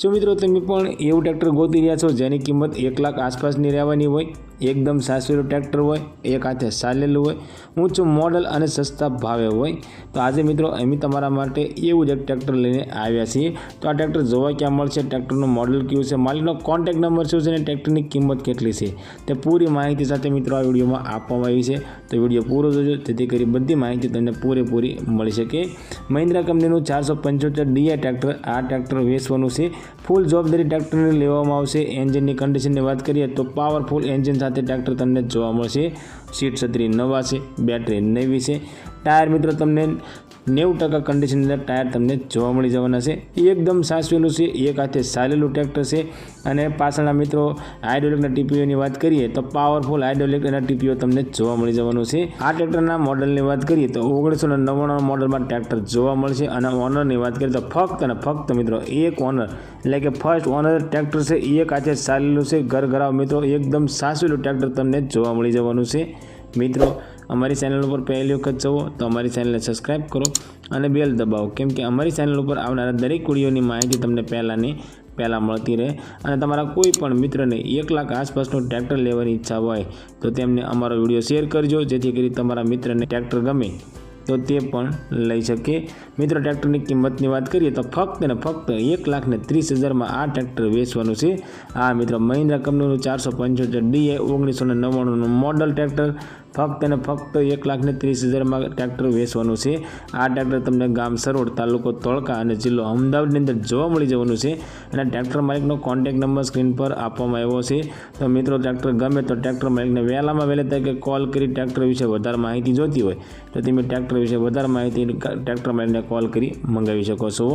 શું મિત્રો તમે પણ એવું ટ્રેક્ટર ગોતી રહ્યા છો જેની કિંમત 1 લાખ આસપાસની રહેવાની હોય, એકદમ સાસવેલું ટ્રેક્ટર હોય, એક હાથે ચાલેલું હોય, ઊંચું મોડલ અને સસ્તા ભાવે હોય? તો આજે મિત્રો અમે તમારા માટે એવું જ એક ટ્રેક્ટર લઈને આવ્યા છીએ। તો આ ટ્રેક્ટર જોવા ક્યાં મળશે, ટ્રેક્ટરનું મોડલ કયું છે, માલિકનો કોન્ટેક્ટ નંબર શું છે અને ટ્રેક્ટરની કિંમત કેટલી છે તે પૂરી માહિતી સાથે મિત્રો આ વિડીયોમાં આપવામાં આવી છે। તો વિડીયો પૂરો જોજો જેથી કરી બધી માહિતી તમને પૂરેપૂરી મળી શકે। મહિન્દ્રા કંપનીનું 475 DI ટ્રેક્ટર આ ટ્રેક્ટર વેચવાનું છે। ફૂલ જવાબદારી ટ્રેક્ટરને લેવામાં આવશે। એન્જિનની કન્ડિશનની વાત કરીએ તો પાવરફુલ એન્જિન સાથે ટ્રેક્ટર તમને જોવા મળશે। સીટ છત્રી નવા છે, બેટરી નવી છે, ટાયર મિત્રો તમને 90% કન્ડિશનની અંદર ટાયર તમને જોવા મળી જવાના છે। એકદમ સાચવેલું છે, એક હાથે ચાલેલું ટ્રેક્ટર છે અને પાછળના મિત્રો હાઇડ્રોલિકના ટીપીઓની વાત કરીએ તો પાવરફુલ હાઇડ્રોલિકના ટીપીઓ તમને જોવા મળી જવાનું છે। આ ટ્રેક્ટરના મોડલની વાત કરીએ તો 1999 મોડલમાં ટ્રેક્ટર જોવા મળશે અને ઓનરની વાત કરીએ તો ફક્ત અને ફક્ત મિત્રો એક ઓનર એટલે કે ફર્સ્ટ ઓનર ટ્રેક્ટર છે, એક હાથે ચાલેલું છે, ઘરઘરાવ મિત્રો એકદમ સાચવેલું ટ્રેક્ટર તમને જોવા મળી જવાનું છે। મિત્રો અમારી ચેનલ ઉપર પહેલી વખત જુઓ તો અમારી ચેનલને સબસ્ક્રાઈબ કરો અને બેલ દબાવો, કેમ કે અમારી ચેનલ ઉપર આવનારા દરેક વિડીયોની માહિતી તમને પહેલાં મળતી રહે। અને તમારા કોઈ પણ મિત્રને 1 લાખ આસપાસનું ટ્રેક્ટર લેવાની ઈચ્છા હોય તો તેમને અમારો વિડીયો શેર કરજો, જેથી કરી તમારા મિત્રને ટ્રેક્ટર ગમે તો તે પણ લઈ શકે। મિત્રો ટ્રેક્ટરની કિંમતની વાત કરીએ તો ફક્ત ને ફક્ત 1,30,000 આ ટ્રેક્ટર વેચવાનું છે। આ મિત્રો મહિન્દ્રા કંપનીનું 475 DI 1999 મોડલ ટ્રેક્ટર ફક્ત અને ફક્ત 1,30,000 ટ્રેક્ટર વેચવાનું છે। આ ટ્રેક્ટર તમને ગામ સરોડ, તાલુકો ધોળકા અને જિલ્લો અમદાવાદની અંદર જોવા મળી જવાનું છે અને ટ્રેક્ટર માલિકનો કોન્ટેક્ટ નંબર સ્ક્રીન પર આપવામાં આવ્યો છે। તો મિત્રો ટ્રેક્ટર ગમે તો ટ્રેક્ટર માલિકને વહેલામાં વહેલી તકે કોલ કરી ટ્રેક્ટર વિશે વધારે માહિતી જોતી હોય તો તમે ટ્રેક્ટર વિશે વધારે માહિતી ટ્રેક્ટર માલિકને કોલ કરી મંગાવી શકો છો।